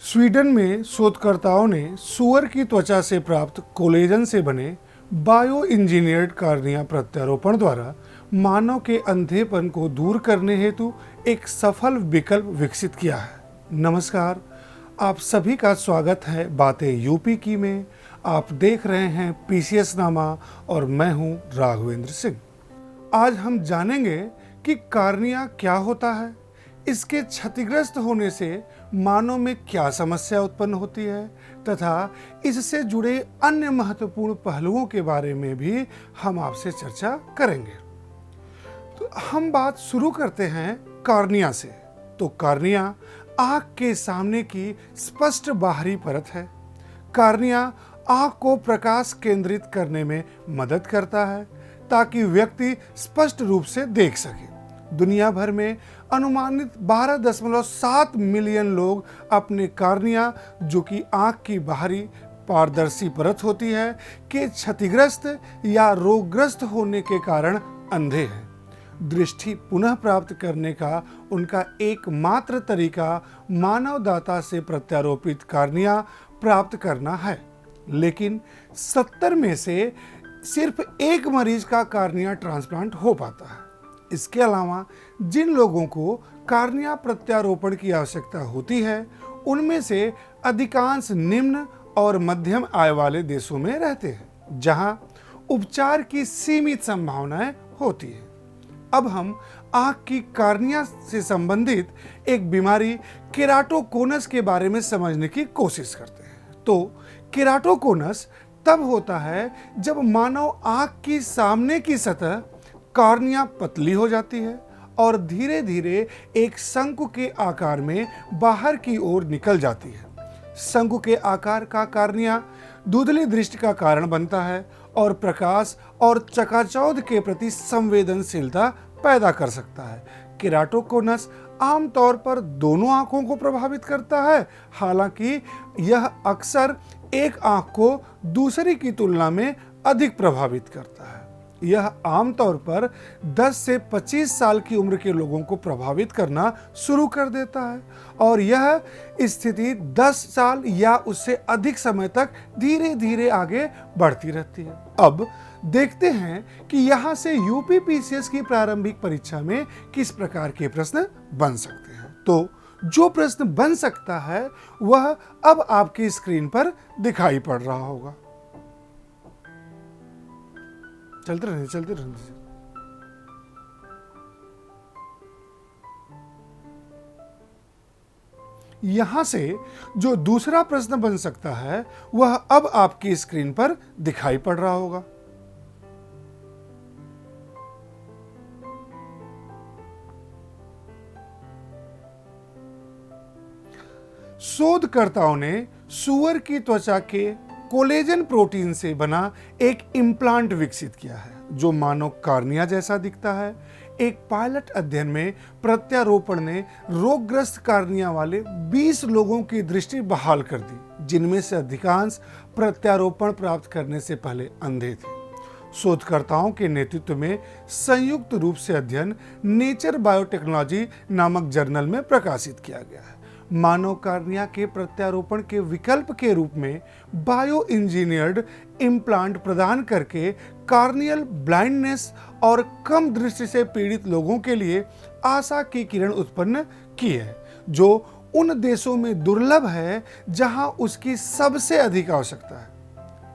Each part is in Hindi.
स्वीडन में शोधकर्ताओं ने सूअर की त्वचा से प्राप्त कोलेजन से बने बायो इंजीनियर्ड कार्निया प्रत्यारोपण द्वारा मानव के अंधेपन को दूर करने हेतु एक सफल विकल्प विकसित किया है। नमस्कार, आप सभी का स्वागत है बातें यूपी की में। आप देख रहे हैं पीसीएस नामा और मैं हूं राघवेंद्र सिंह। आज हम जानेंगे कि कार्निया क्या होता है, इसके क्षतिग्रस्त होने से मानव में क्या समस्या उत्पन्न होती है तथा इससे जुड़े अन्य महत्वपूर्ण पहलुओं के बारे में भी हम आपसे चर्चा करेंगे। तो हम बात शुरू करते हैं कार्निया से। तो कार्निया आँख के सामने की स्पष्ट बाहरी परत है। कार्निया आँख को प्रकाश केंद्रित करने में मदद करता है ताकि व्यक्ति स्पष्ट रूप से देख सके। दुनिया भर में अनुमानित 12.7 मिलियन लोग अपने कार्निया, जो कि आँख की बाहरी पारदर्शी परत होती है, के क्षतिग्रस्त या रोगग्रस्त होने के कारण अंधे हैं। दृष्टि पुनः प्राप्त करने का उनका एकमात्र तरीका मानवदाता से प्रत्यारोपित कार्निया प्राप्त करना है, लेकिन 70 में से सिर्फ एक मरीज का कार्निया ट्रांसप्लांट हो पाता है। इसके अलावा जिन लोगों को कार्निया प्रत्यारोपण की आवश्यकता होती है, उनमें से अधिकांश निम्न और मध्यम आय वाले देशों में रहते हैं, जहां उपचार की सीमित संभावनाएं होती हैं। अब हम आँख की कार्निया से संबंधित एक बीमारी केराटोकोनस के बारे में समझने की कोशिश करते हैं। तो केराटोकोनस तब होता है जब मानव आँख की सामने की सतह कार्निया पतली हो जाती है और धीरे धीरे एक शंकु के आकार में बाहर की ओर निकल जाती है। शंकु के आकार का कार्निया धुंधली दृष्टि का कारण बनता है और प्रकाश और चकाचौंध के प्रति संवेदनशीलता पैदा कर सकता है। केराटोकोनस आमतौर पर दोनों आंखों को प्रभावित करता है, हालांकि यह अक्सर एक आंख को दूसरी की तुलना में अधिक प्रभावित करता है। यह आमतौर पर 10 से 25 साल की उम्र के लोगों को प्रभावित करना शुरू कर देता है और यह स्थिति 10 साल या उससे अधिक समय तक धीरे धीरे आगे बढ़ती रहती है। अब देखते हैं कि यहाँ से यूपीपीसीएस की प्रारंभिक परीक्षा में किस प्रकार के प्रश्न बन सकते हैं। तो जो प्रश्न बन सकता है वह अब आपकी स्क्रीन पर दिखाई पड़ रहा होगा। चलते रहने। यहां से जो दूसरा प्रश्न बन सकता है वह अब आपकी स्क्रीन पर दिखाई पड़ रहा होगा। शोधकर्ताओं ने सूअर की त्वचा के कोलेजन प्रोटीन से बना एक इम्प्लांट विकसित किया है जो मानव कार्निया जैसा दिखता है। एक पायलट अध्ययन में प्रत्यारोपण ने रोगग्रस्त कार्निया वाले 20 लोगों की दृष्टि बहाल कर दी, जिनमें से अधिकांश प्रत्यारोपण प्राप्त करने से पहले अंधे थे। शोधकर्ताओं के नेतृत्व में संयुक्त रूप से अध्ययन नेचर बायोटेक्नोलॉजी नामक जर्नल में प्रकाशित किया गया है। मानव कार्निया के प्रत्यारोपण के विकल्प के रूप में बायो इंजीनियर्ड इम्प्लांट प्रदान करके कार्नियल ब्लाइंडनेस और कम दृष्टि से पीड़ित लोगों के लिए आशा की किरण उत्पन्न की है, जो उन देशों में दुर्लभ है जहां उसकी सबसे अधिक आवश्यकता है।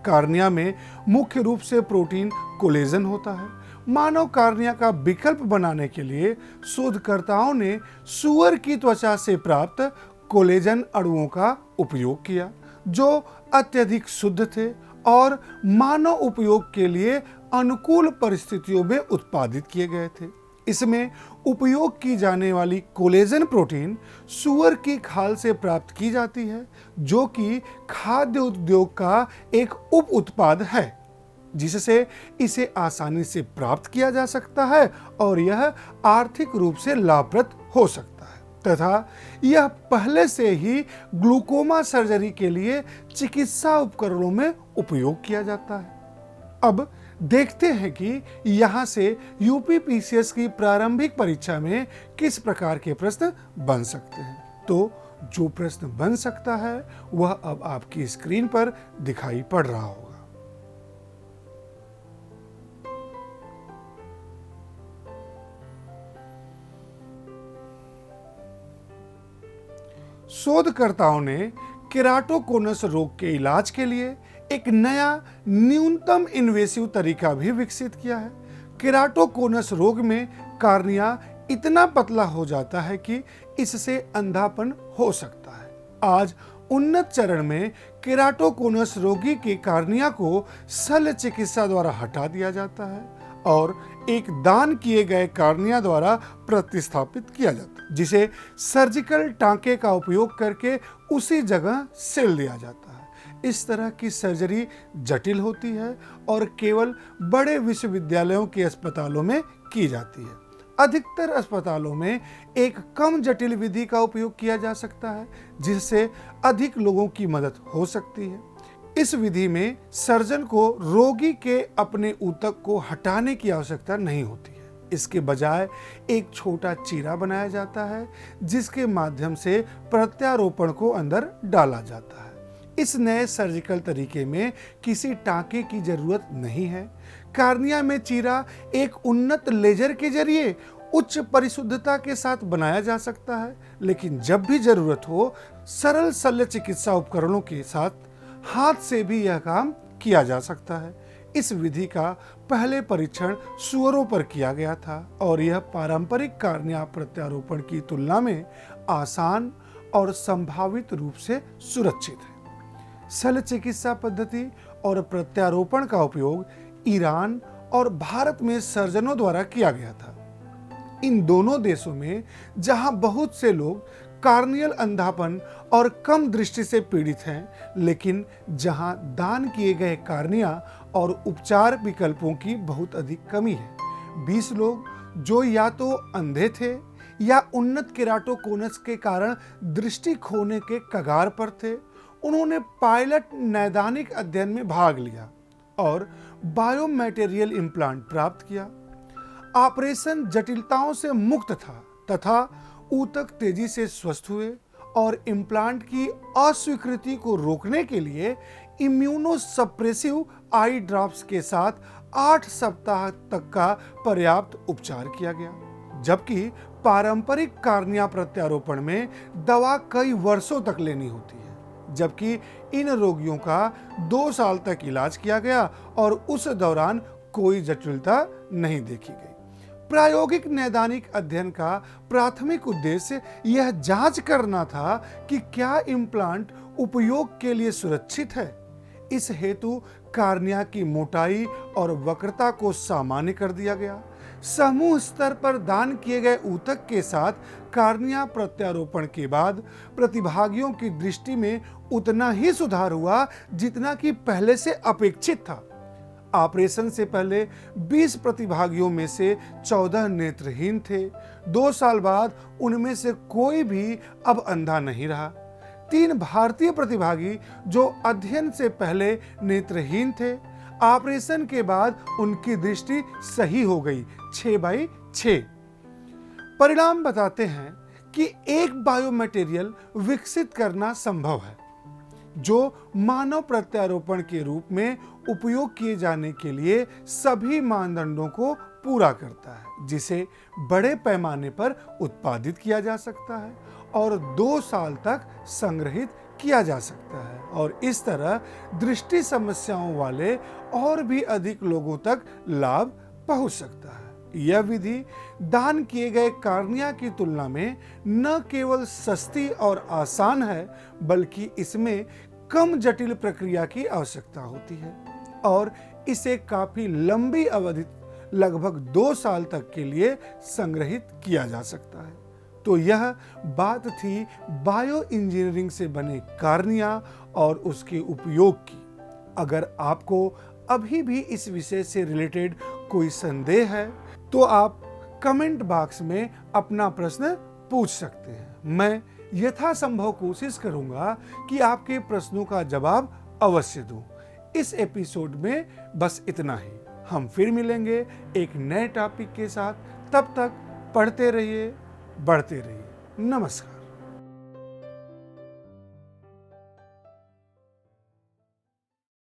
कार्निया में मुख्य रूप से प्रोटीन कोलेजन होता है। मानव कार्निया का विकल्प बनाने के लिए शोधकर्ताओं ने सूअर की त्वचा से प्राप्त कोलेजन अणुओं का उपयोग किया, जो अत्यधिक शुद्ध थे और मानव उपयोग के लिए अनुकूल परिस्थितियों में उत्पादित किए गए थे। इसमें उपयोग की जाने वाली कोलेजन प्रोटीन सूअर की खाल से प्राप्त की जाती है, जो कि खाद्य उद्योग का एक उप उत्पाद है, जिससे इसे आसानी से प्राप्त किया जा सकता है और यह आर्थिक रूप से लाभप्रद हो सकता है तथा यह पहले से ही ग्लूकोमा सर्जरी के लिए चिकित्सा उपकरणों में उपयोग किया जाता है। अब देखते हैं कि यहाँ से यूपीपीसीएस की प्रारंभिक परीक्षा में किस प्रकार के प्रश्न बन सकते हैं। तो जो प्रश्न बन सकता है वह अब आपकी स्क्रीन पर दिखाई पड़ रहा होगा। शोधकर्ताओं ने केराटोकोनस रोग के इलाज के लिए एक नया न्यूनतम इन्वेसिव तरीका भी विकसित किया है। केराटोकोनस रोग में कार्निया इतना पतला हो जाता है कि इससे अंधापन हो सकता है। आज उन्नत चरण में केराटोकोनस रोगी के कार्निया को शल्य चिकित्सा द्वारा हटा दिया जाता है और एक दान किए गए कार्निया द्वारा प्रतिस्थापित किया जाता है, जिसे सर्जिकल टांके का उपयोग करके उसी जगह सिल दिया जाता है। इस तरह की सर्जरी जटिल होती है और केवल बड़े विश्वविद्यालयों के अस्पतालों में की जाती है। अधिकतर अस्पतालों में एक कम जटिल विधि का उपयोग किया जा सकता है, जिससे अधिक लोगों की मदद हो सकती है। इस विधि में सर्जन को रोगी के अपने ऊतक को हटाने की आवश्यकता नहीं होती है। इसके बजाय एक छोटा चीरा बनाया जाता है, जिसके माध्यम से प्रत्यारोपण को अंदर डाला जाता है। इस नए सर्जिकल तरीके में किसी टांके की जरूरत नहीं है। कार्निया में चीरा एक उन्नत लेजर के जरिए उच्च परिशुद्धता के साथ बनाया जा सकता है, लेकिन जब भी जरूरत हो सरल शल्य चिकित्सा उपकरणों के साथ हाथ से भी यह काम किया जा सकता है। इस विधि का पहले परीक्षण सुअरों पर किया गया था और यह पारंपरिक कार्निया प्रत्यारोपण की तुलना में आसान और संभावित रूप से सुरक्षित है। शल्य चिकित्सा पद्धति और प्रत्यारोपण का उपयोग ईरान और भारत में सर्जनों द्वारा किया गया था। इन दोनों देशों में जहां बहुत से लोग कार्नियल अंधापन और कम दृष्टि से पीड़ित हैं, लेकिन जहां दान किए गए कार्निया और उपचार विकल्पों की बहुत अधिक कमी है। 20 लोग जो या तो अंधे थे या उन्नत केराटोकोनस के कारण दृष्टि खोने के कगार पर थे, उन्होंने पायलट नैदानिक अध्ययन में भाग लिया और बायोमटेरियल इम्प्लांट प्राप्त किया। ऑपरेशन जटिलताओं से मुक्त था तथा ऊतक तेजी से स्वस्थ हुए और इम्प्लांट की अस्वीकृति को रोकने के लिए इम्यूनोसप्रेसिव आई ड्रॉप्स के साथ 8 सप्ताह तक का पर्याप्त उपचार किया गया। जबकि पारंपरिक कार्निया प्रत्यारोपण में दवा कई वर्षों तक लेनी होती है, जबकि इन रोगियों का 2 साल तक इलाज किया गया और उस दौरान कोई जटिलता नहीं देखी गई। प्रायोगिक नैदानिक अध्ययन का प्राथमिक उद्देश्य यह जांच करना था कि क्या इम्प्लांट उपयोग के लिए सुरक्षित है। इस हेतु कार्निया की मोटाई और वक्रता को सामान्य कर दिया गया। समूह स्तर पर दान किए गए ऊतक के साथ कार्निया प्रत्यारोपण के बाद प्रतिभागियों की दृष्टि में उतना ही सुधार हुआ जितना कि पहले से अपेक्षित था। ऑपरेशन से पहले 20 प्रतिभागियों में से 14 नेत्रहीन थे। 2 साल बाद उनमें से कोई भी अब अंधा नहीं रहा। 3 भारतीय प्रतिभागी जो अध्ययन से पहले नेत्रहीन थे, ऑपरेशन के बाद उनकी दृष्टि सही हो गई 6/6। परिणाम बताते हैं कि एक बायोमटेरियल विकसित करना संभव है जो मानव प्रत्यारोपण के रूप में उपयोग किए जाने के लिए सभी मानदंडों को पूरा करता है, जिसे बड़े पैमाने पर उत्पादित किया जा सकता है और 2 साल तक संग्रहित किया जा सकता है और इस तरह दृष्टि समस्याओं वाले और भी अधिक लोगों तक लाभ पहुंच सकता है। यह विधि दान किए गए कार्निया की तुलना में न केवल सस्ती और आसान है, बल्कि इसमें कम जटिल प्रक्रिया की आवश्यकता होती है और इसे काफी लंबी अवधि लगभग 2 साल तक के लिए संग्रहित किया जा सकता है। तो यह बात थी बायो इंजीनियरिंग से बने कार्निया और उसके उपयोग की। अगर आपको अभी भी इस विषय से रिलेटेड कोई संदेह है तो आप कमेंट बॉक्स में अपना प्रश्न पूछ सकते हैं। मैं यथासंभव कोशिश करूंगा कि आपके प्रश्नों का जवाब अवश्य दूं। इस एपिसोड में बस इतना ही। हम फिर मिलेंगे एक नए टॉपिक के साथ। तब तक पढ़ते रहिए, बढ़ते रहिए। नमस्कार।